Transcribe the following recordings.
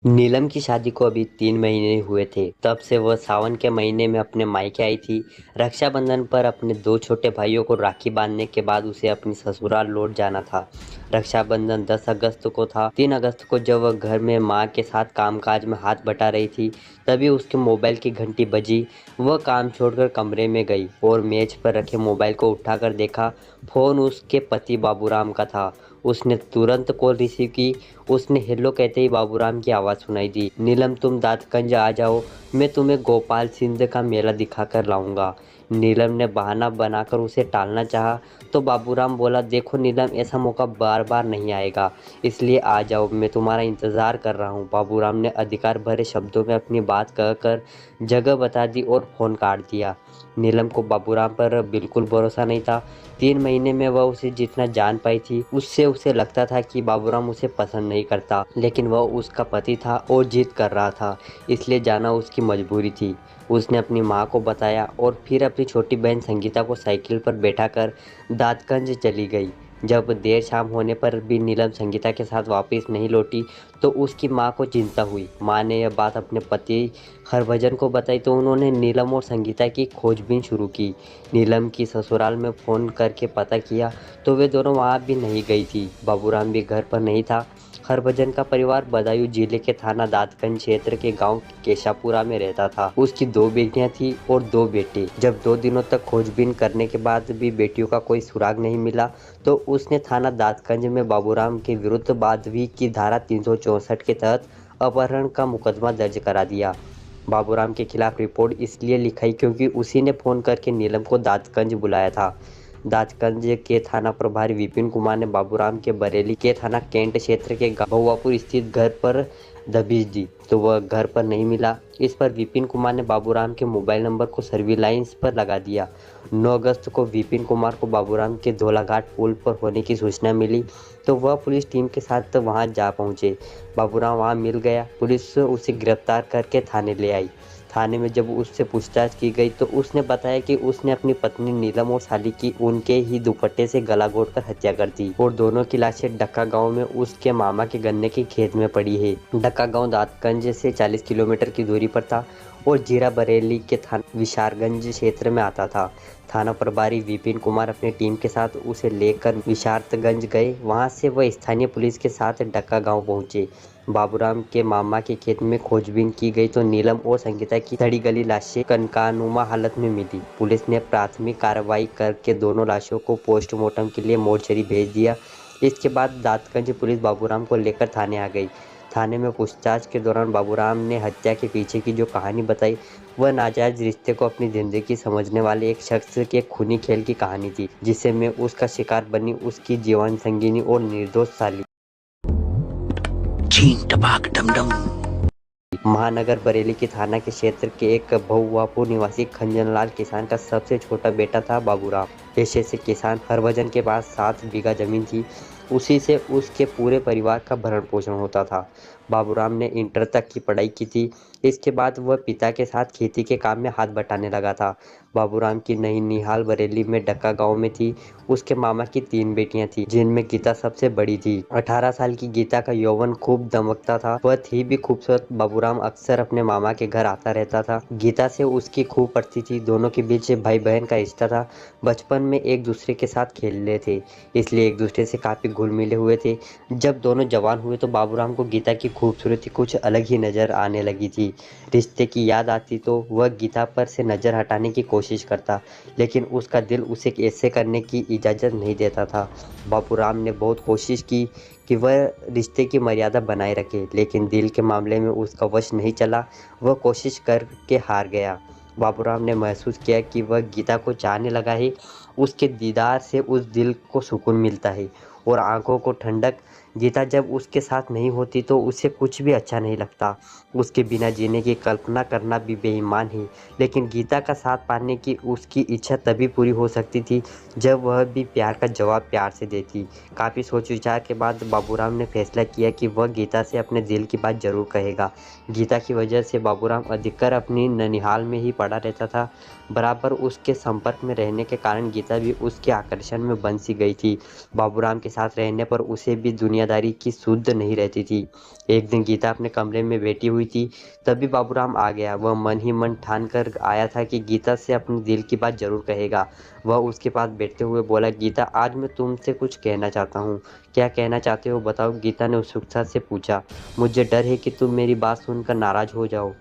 नीलम की शादी को अभी 3 महीने हुए थे। तब से वह सावन के महीने में अपने मायके आई थी। रक्षाबंधन पर अपने दो छोटे भाइयों को राखी बांधने के बाद उसे अपनी ससुराल लौट जाना था। रक्षाबंधन 10 अगस्त को था। 3 अगस्त को जब वह घर में मां के साथ कामकाज में हाथ बटा रही थी, तभी उसके मोबाइल की घंटी बजी। वह काम छोड़कर कमरे में गई और मेज पर रखे मोबाइल को उठाकर देखा। फोन उसके पति बाबूराम का था। उसने तुरंत कॉल रिसीव की। उसने हेलो कहते ही बाबूराम की आवाज़ सुनाई दी। नीलम, तुम दातगंज आ जाओ, मैं तुम्हें गोपाल सिंह का मेला दिखाकर लाऊंगा। नीलम ने बहाना बनाकर उसे टालना चाहा, तो बाबूराम बोला, देखो नीलम, ऐसा मौका बार बार नहीं आएगा, इसलिए आ जाओ, मैं तुम्हारा इंतज़ार कर रहा हूँ। बाबूराम ने अधिकार भरे शब्दों में अपनी बात कहकर जगह बता दी और फ़ोन काट दिया। नीलम को बाबूराम पर बिल्कुल भरोसा नहीं था। 3 महीने में वह उसे जितना जान पाई थी, उससे उसे लगता था कि बाबूराम उसे पसंद नहीं करता, लेकिन वह उसका पति था और जिद कर रहा था, इसलिए जाना उसकी मजबूरी थी। उसने अपनी माँ को बताया और फिर अपनी छोटी बहन संगीता को साइकिल पर बैठाकर दातगंज चली गई। जब देर शाम होने पर भी नीलम संगीता के साथ वापस नहीं लौटी, तो उसकी माँ को चिंता हुई। माँ ने यह बात अपने पति हरभजन को बताई, तो उन्होंने नीलम और संगीता की खोजबीन शुरू की। नीलम की ससुराल में फ़ोन करके पता किया, तो वे दोनों वहाँ भी नहीं गई थी। बाबूराम भी घर पर नहीं था। हरभजन का परिवार बदायूं जिले के थाना दातगंज क्षेत्र के गांव केशापुरा में रहता था। उसकी 2 बेटियां थी और 2 बेटे। जब 2 दिनों तक खोजबीन करने के बाद भी बेटियों का कोई सुराग नहीं मिला, तो उसने थाना दातगंज में बाबूराम के विरुद्ध बादवी की धारा 364 के तहत अपहरण का मुकदमा दर्ज करा दिया। बाबूराम के खिलाफ रिपोर्ट इसलिए लिखाई क्योंकि उसी ने फ़ोन करके नीलम को दातगंज बुलाया था। दातगंज के थाना प्रभारी विपिन कुमार ने बाबूराम के बरेली के थाना कैंट क्षेत्र के भौवापुर स्थित घर पर दबिश दी, तो वह घर पर नहीं मिला। इस पर विपिन कुमार ने बाबूराम के मोबाइल नंबर को सर्विलांस पर लगा दिया। 9 अगस्त को विपिन कुमार को बाबूराम के धोलाघाट पुल पर होने की सूचना मिली, तो वह पुलिस टीम के साथ वहां जा पहुंचे। बाबूराम वहां मिल गया। पुलिस उसे गिरफ्तार करके थाने ले आई। थाने में जब उससे पूछताछ की गई, तो उसने बताया कि उसने अपनी पत्नी नीलम और साली की उनके ही दुपट्टे से गला घोंटकर हत्या कर दी और दोनों की लाशें डक्का गांव में उसके मामा के गन्ने के खेत में पड़ी है। डक्का गांव दातगंज से 40 किलोमीटर की दूरी पर था और जीरा बरेली के थाना विशारगंज क्षेत्र में आता था। थाना प्रभारी विपिन कुमार अपनी टीम के साथ उसे लेकर विशारतगंज गए। वहां से वह स्थानीय पुलिस के साथ डक्का गांव पहुंचे। बाबूराम के मामा के खेत में खोजबीन की गई, तो नीलम और संगीता की सड़ी गली लाशें कनकानुमा हालत में मिली। पुलिस ने प्राथमिक कार्रवाई करके दोनों लाशों को पोस्टमार्टम के लिए मोर्चरी भेज दिया। इसके बाद दातगंज पुलिस बाबूराम को लेकर थाने आ गई। थाने में पूछताछ के दौरान बाबूराम ने हत्या के पीछे की जो कहानी बताई, वह नाजायज रिश्ते को अपनी जिंदगी समझने वाले एक शख्स के खूनी खेल की कहानी थी, जिसे में उसका शिकार बनी उसकी जीवन संगिनी और निर्दोष साली। चीन टपाक डमडम। महानगर बरेली के थाना के क्षेत्र के एक भौवापुर निवासी खंजनलाल किसान का सबसे छोटा बेटा था बाबूराम। पेशे से किसान। हरभजन के पास 7 बीघा जमीन थी। उसी से उसके पूरे परिवार का भरण पोषण होता था। बाबूराम ने इंटर तक की पढ़ाई की थी। इसके बाद वह पिता के साथ खेती के काम में हाथ बटाने लगा था। बाबूराम की नैनीहाल बरेली में डक्का गांव में थी। उसके मामा की 3 बेटियां थी, जिनमें गीता सबसे बड़ी थी। 18 साल की गीता का यौवन खूब दमकता था। वह थी भी खूबसूरत। बाबूराम अक्सर अपने मामा के घर आता रहता था। गीता से उसकी खूब पड़ती थी। दोनों के बीच भाई बहन का रिश्ता था। बचपन में एक दूसरे के साथ खेलते थे, इसलिए एक दूसरे से काफी घुल मिले हुए थे। जब दोनों जवान हुए, तो बाबूराम को गीता की खूबसूरती कुछ अलग ही नजर आने लगी थी। रिश्ते की याद आती तो वह गीता पर से नजर हटाने की कोशिश करता, लेकिन उसका दिल उसे ऐसे करने की इजाज़त नहीं देता था। बाबूराम ने बहुत कोशिश की कि वह रिश्ते की मर्यादा बनाए रखे, लेकिन दिल के मामले में उसका वश नहीं चला। वह कोशिश करके हार गया। बाबूराम ने महसूस किया कि वह गीता को चाहने लगा है। उसके दीदार से उस दिल को सुकून मिलता है और आंखों को ठंडक। गीता जब उसके साथ नहीं होती, तो उसे कुछ भी अच्छा नहीं लगता। उसके बिना जीने की कल्पना करना भी बेईमान है, लेकिन गीता का साथ पाने की उसकी इच्छा तभी पूरी हो सकती थी, जब वह भी प्यार का जवाब प्यार से देती। काफ़ी सोच विचार के बाद बाबूराम ने फैसला किया कि वह गीता से अपने दिल की बात जरूर कहेगा। गीता की वजह से बाबूराम अधिकतर अपनी ननिहाल में ही पड़ा रहता था। बराबर उसके संपर्क में रहने के कारण गीता भी उसके आकर्षण में बंसी गई थी। बाबूराम के साथ रहने पर उसे भी दुनिया दुनियादारी की सुध नहीं रहती थी। एक दिन गीता अपने कमरे में बैठी हुई थी, तभी बाबूराम आ गया। वह मन ही मन ठान कर आया था कि गीता से अपने दिल की बात जरूर कहेगा। वह उसके पास बैठते हुए बोला, गीता, आज मैं तुमसे कुछ कहना चाहता हूँ। क्या कहना चाहते हो, बताओ, गीता ने उत्सुकता से पूछा। मुझे डर है कि तुम मेरी बात सुनकर नाराज हो जाओ।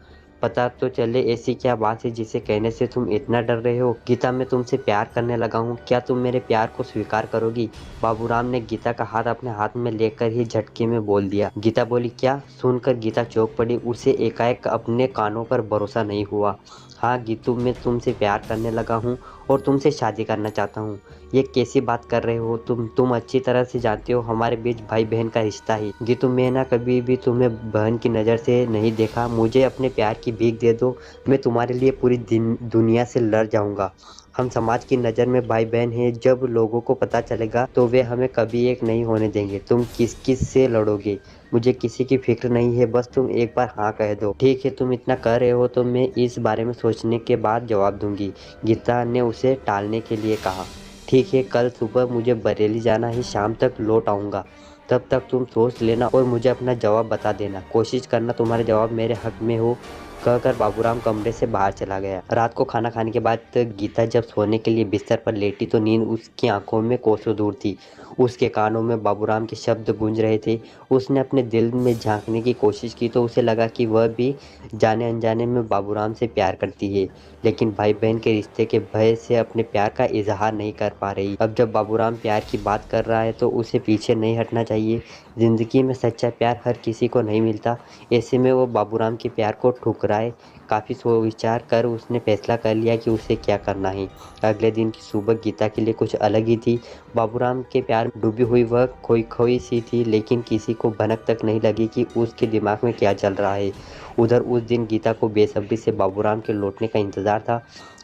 पता तो चले ऐसी क्या बात है जिसे कहने से तुम इतना डर रहे हो। गीता, मैं तुमसे प्यार करने लगा हूँ, क्या तुम मेरे प्यार को स्वीकार करोगी? बाबूराम ने गीता का हाथ अपने हाथ में लेकर ही झटके में बोल दिया। गीता बोली, क्या? सुनकर गीता चौंक पड़ी। उसे एकाएक अपने कानों पर भरोसा नहीं हुआ। हाँ गीतू, मैं तुमसे प्यार करने लगा हूँ और तुमसे शादी करना चाहता हूँ। ये कैसी बात कर रहे हो तुम अच्छी तरह से जानते हो हमारे बीच भाई बहन का रिश्ता है। गीतू, मैं ना कभी भी तुम्हें बहन की नज़र से नहीं देखा। मुझे अपने प्यार की भीख दे दो, मैं तुम्हारे लिए पूरी दुनिया से लड़ जाऊंगा। हम समाज की नज़र में भाई बहन हैं, जब लोगों को पता चलेगा तो वे हमें कभी एक नहीं होने देंगे। तुम किस किस से लड़ोगे? मुझे किसी की फिक्र नहीं है, बस तुम एक बार हाँ कह दो। ठीक है, तुम इतना कह रहे हो तो मैं इस बारे में सोचने के बाद जवाब दूंगी, गीता ने उसे टालने के लिए कहा। ठीक है, कल सुबह मुझे बरेली जाना है, शाम तक लौट आऊँगा। तब तक तुम सोच लेना और मुझे अपना जवाब बता देना। कोशिश करना तुम्हारा जवाब मेरे हक में हो, कहकर बाबूराम कमरे से बाहर चला गया। रात को खाना खाने के बाद गीता जब सोने के लिए बिस्तर पर लेटी तो नींद उसकी आंखों में कोसों दूर थी। उसके कानों में बाबूराम के शब्द गूंज रहे थे। उसने अपने दिल में झांकने की कोशिश की तो उसे लगा कि वह भी जाने अनजाने में बाबूराम से प्यार करती है, लेकिन भाई बहन के रिश्ते के भय से अपने प्यार का इजहार नहीं कर पा रही। अब जब बाबूराम प्यार की बात कर रहा है तो उसे पीछे नहीं हटना चाहिए। जिंदगी में सच्चा प्यार हर किसी को नहीं मिलता। ऐसे में वो बाबूराम के प्यार को ठुकराए। काफ़ी सोच विचार कर उसने फैसला कर लिया कि उसे क्या करना है। अगले दिन की सुबह गीता के लिए कुछ अलग ही थी। बाबूराम के प्यार में डूबी हुई वह खोई खोई सी थी, लेकिन किसी को भनक तक नहीं लगी कि उसके दिमाग में क्या चल रहा है। उधर उस दिन गीता को बेसब्री से बाबूराम के लौटने का इंतज़ार था।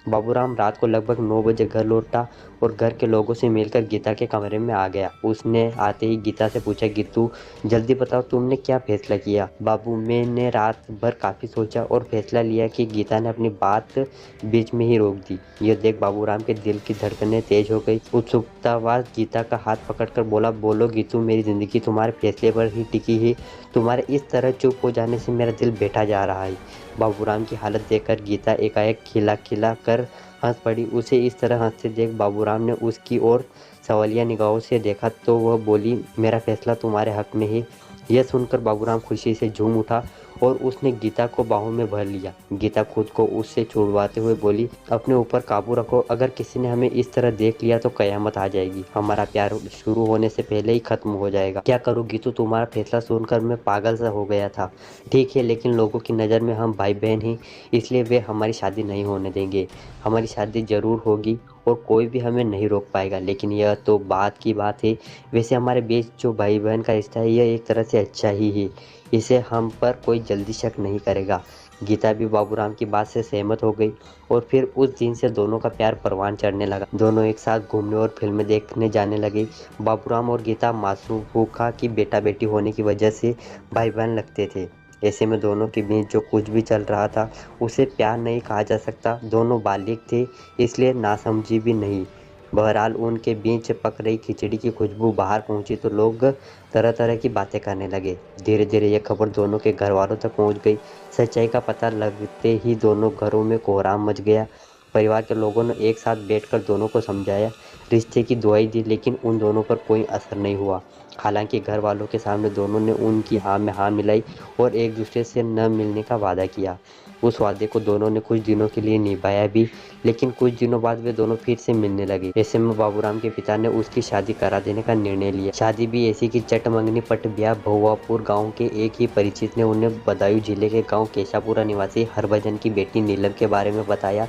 बाबूराम रात को लगभग 9 बजे घर लौटा और घर के लोगों से मिलकर गीता के कमरे में आ गया। उसने आते ही गीता से पूछा, गीतू, जल्दी बताओ तुमने क्या फैसला किया? बाबू, मैंने रात भर काफ़ी सोचा और फैसला लिया कि गीता ने अपनी बात बीच में ही रोक दी। यह देख बाबूराम के दिल की धड़कनें तेज हो गई। उत्सुकतावश गीता का हाथ पकड़कर बोला, बोलो गीतू, मेरी ज़िंदगी तुम्हारे फैसले पर ही टिकी है। तुम्हारे इस तरह चुप हो जाने से मेरा दिल बैठा जा रहा है। बाबूराम की हालत देखकर गीता एकाएक खिला कर हंस पड़ी। उसे इस तरह हंसते देख बाबूराम ने उसकी ओर सवालिया निगाहों से देखा तो वह बोली, मेरा फैसला तुम्हारे हक में है। यह सुनकर बाबूराम खुशी से झूम उठा और उसने गीता को बाहों में भर लिया। गीता खुद को उससे छुड़वाते हुए बोली, अपने ऊपर काबू रखो, अगर किसी ने हमें इस तरह देख लिया तो कयामत आ जाएगी। हमारा प्यार शुरू होने से पहले ही खत्म हो जाएगा। क्या करूँ गीतू, तुम्हारा फैसला सुनकर मैं पागल सा हो गया था। ठीक है, लेकिन लोगों की नज़र में हम भाई बहन हैं, इसलिए वे हमारी शादी नहीं होने देंगे। हमारी शादी ज़रूर होगी और कोई भी हमें नहीं रोक पाएगा, लेकिन यह तो बात की बात है। वैसे हमारे बीच जो भाई बहन का रिश्ता है यह एक तरह से अच्छा ही है, इसे हम पर कोई जल्दी शक नहीं करेगा। गीता भी बाबूराम की बात से सहमत हो गई और फिर उस दिन से दोनों का प्यार परवान चढ़ने लगा। दोनों एक साथ घूमने और फिल्में देखने जाने लगे। बाबूराम और गीता मासूम फूफा की बेटा बेटी होने की वजह से भाई बहन लगते थे। ऐसे में दोनों के बीच जो कुछ भी चल रहा था उसे प्यार नहीं कहा जा सकता। दोनों बालिग थे, इसलिए नासमझी भी नहीं। बहरहाल उनके बीच पक रही खिचड़ी की खुशबू बाहर पहुंची तो लोग तरह तरह की बातें करने लगे। धीरे धीरे यह खबर दोनों के घर वालों तक पहुंच गई। सच्चाई का पता लगते ही दोनों घरों में कोहराम मच गया। परिवार के लोगों ने एक साथ बैठकर दोनों को समझाया, रिश्ते की दुआई दी, लेकिन उन दोनों पर कोई असर नहीं हुआ। हालांकि घर वालों के सामने दोनों ने उनकी हाँ में हाँ मिलाई और एक दूसरे से न मिलने का वादा किया। उस वादे को दोनों ने कुछ दिनों के लिए निभाया भी, लेकिन कुछ दिनों बाद वे दोनों फिर से मिलने लगे। ऐसे में बाबूराम के पिता ने उसकी शादी करा देने का निर्णय लिया। शादी भी ऐसी की चट मंगनी पट ब्याह। भुवापुर गांव के एक ही परिचित ने उन्हें बदायूं जिले के गांव केशापुरा निवासी हरभजन की बेटी नीलम के बारे में बताया।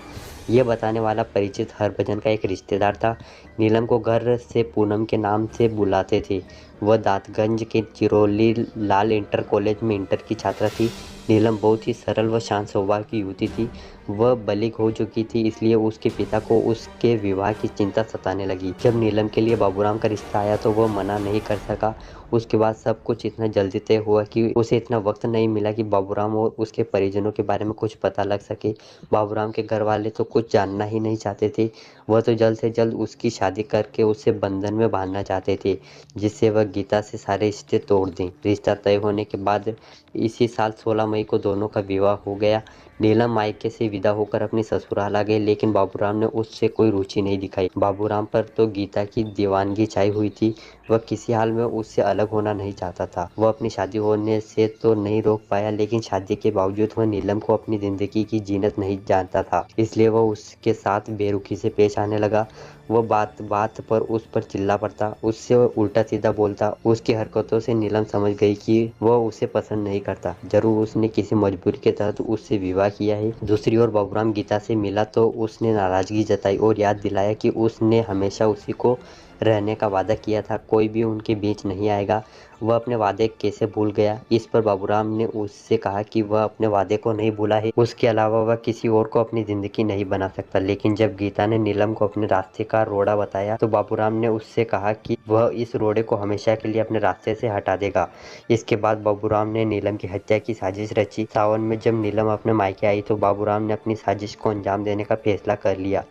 यह बताने वाला परिचित हरभजन का एक रिश्तेदार था। नीलम को घर से पूनम के नाम से बुलाते थे। वह दातगंज के चिरौली लाल इंटर कॉलेज में इंटर की छात्रा थी। नीलम बहुत ही सरल व शांत स्वभाव की युवती थी। वह बालिग हो चुकी थी, इसलिए उसके पिता को उसके विवाह की चिंता सताने लगी। जब नीलम के लिए बाबूराम का रिश्ता आया तो वह मना नहीं कर सका। उसके बाद सब कुछ इतना जल्दी तय हुआ कि उसे इतना वक्त नहीं मिला कि बाबूराम और उसके परिजनों के बारे में कुछ पता लग सके। बाबूराम के घर वाले तो कुछ जानना ही नहीं चाहते थे। वह तो जल्द से जल्द उसकी शादी करके उसे बंधन में बांधना चाहते थे, जिससे वह गीता से सारे रिश्ते तोड़ दें। रिश्ता तय होने के बाद इसी साल 16 मई को दोनों का विवाह हो गया। नीलम मायके से विदा होकर अपनी ससुराल आ गई, लेकिन बाबूराम ने उससे कोई रुचि नहीं दिखाई। बाबूराम पर तो गीता की दीवानगी छाई हुई थी। वह किसी हाल में उससे अलग होना नहीं चाहता था। वह अपनी शादी होने से तो नहीं रोक पाया, लेकिन शादी के बावजूद वह नीलम को अपनी जिंदगी की जीनत नहीं जानता था। इसलिए वह उसके साथ बेरुखी से पेश आने लगा। वह बात बात पर उस पर चिल्ला पड़ता, उससे उल्टा सीधा बोलता। उसकी हरकतों से नीलम समझ गई कि वह उसे पसंद नहीं करता। जरूर उसने किसी मजबूरी के तहत उससे विवाह किया है। दूसरी ओर बाबूराम गीता से मिला तो उसने नाराजगी जताई और याद दिलाया कि उसने हमेशा उसी को रहने का वादा किया था, कोई भी उनके बीच नहीं आएगा। वह अपने वादे कैसे भूल गया? इस पर बाबूराम ने उससे कहा कि वह अपने वादे को नहीं भूला है, उसके अलावा वह किसी और को अपनी जिंदगी नहीं बना सकता। लेकिन जब गीता ने नीलम को अपने रास्ते का रोड़ा बताया तो बाबूराम ने उससे कहा कि वह इस रोड़े को हमेशा के लिए अपने रास्ते से हटा देगा। इसके बाद बाबूराम ने नीलम की हत्या की साजिश रची। सावन में जब नीलम अपने मायके आई तो बाबूराम ने अपनी साजिश को अंजाम देने का फैसला कर लिया।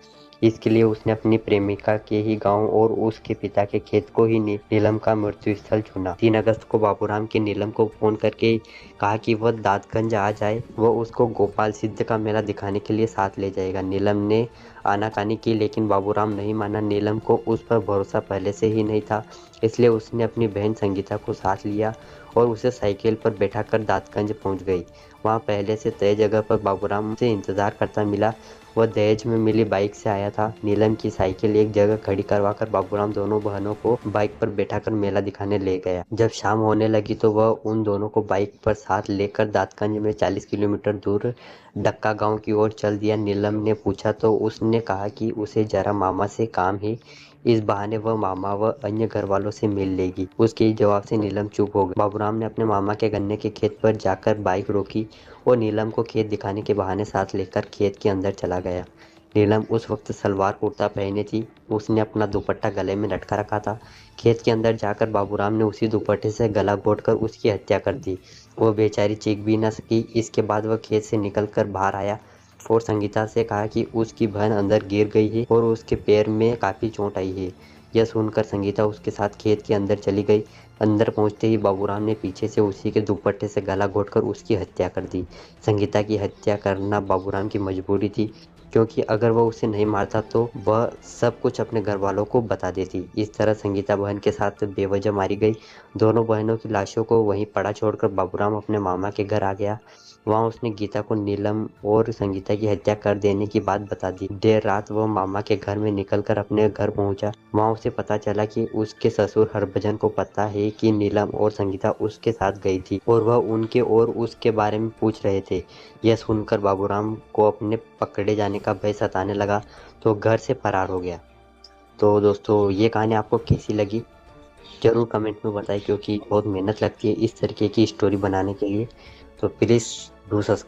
इसके लिए उसने अपनी प्रेमिका के ही गांव और उसके पिता के खेत को ही नीलम का मृत्यु स्थल चुना। 3 अगस्त को बाबूराम के नीलम को फोन करके कहा कि वह दादगंज आ जाए। वह उसको गोपाल सिद्ध का मेला दिखाने के लिए साथ ले जाएगा। नीलम ने आनाकानी की, लेकिन बाबूराम नहीं माना। नीलम को उस पर भरोसा पहले से ही नहीं था, इसलिए उसने अपनी बहन संगीता को साथ लिया और उसे साइकिल पर बैठाकर दादगंज पहुंच गई। वहां पहले से तय जगह पर बाबूराम से इंतजार करता मिला। वह दहेज में मिली बाइक से आया था। नीलम की साइकिल एक जगह खड़ी करवाकर बाबूराम दोनों बहनों को बाइक पर बैठाकर मेला दिखाने ले गया। जब शाम होने लगी तो वह उन दोनों को बाइक पर साथ लेकर दादगंज में 40 किलोमीटर दूर डक्का गांव की ओर चल दिया। नीलम ने पूछा तो उसने कहा कि उसे जरा मामा से काम है, इस बहाने वह मामा व अन्य घर वालों से मिल लेगी। उसके जवाब से नीलम चुप हो गई। बाबूराम ने अपने मामा के गन्ने के खेत पर जाकर बाइक रोकी और नीलम को खेत दिखाने के बहाने साथ लेकर खेत के अंदर चला गया। नीलम उस वक्त सलवार कुर्ता पहने थी। उसने अपना दुपट्टा गले में लटका रखा था। खेत के अंदर जाकर बाबूराम ने उसी दुपट्टे से गला घोंटकर उसकी हत्या कर दी। वो बेचारी चीख भी न सकी। इसके बाद वह खेत से निकलकर बाहर आया और संगीता से कहा कि उसकी बहन अंदर गिर गई है और उसके पैर में काफ़ी चोट आई है। यह सुनकर संगीता उसके साथ खेत के अंदर चली गई। अंदर पहुंचते ही बाबूराम ने पीछे से उसी के दुपट्टे से गला घोंटकर उसकी हत्या कर दी। संगीता की हत्या करना बाबूराम की मजबूरी थी, क्योंकि अगर वह उसे नहीं मारता तो वह सब कुछ अपने घर वालों को बता देती। इस तरह संगीता बहन के साथ बेवजह मारी गई। दोनों बहनों की लाशों को वहीं पड़ा छोड़कर बाबूराम अपने मामा के घर आ गया। वहाँ उसने गीता को नीलम और संगीता की हत्या कर देने की बात बता दी। देर रात वह मामा के घर में निकलकर अपने घर पहुंचा। वहाँ उसे पता चला कि उसके ससुर हरभजन को पता है कि नीलम और संगीता उसके साथ गई थी और वह उनके और उसके बारे में पूछ रहे थे। यह सुनकर बाबूराम को अपने पकड़े जाने का भय सताने लगा तो घर से फरार हो गया। तो दोस्तों, ये कहानी आपको कैसी लगी जरूर कमेंट में बताएं, क्योंकि बहुत मेहनत लगती है इस तरीके की स्टोरी बनाने के लिए। तो प्लीज़ डू सब्सक्राइब।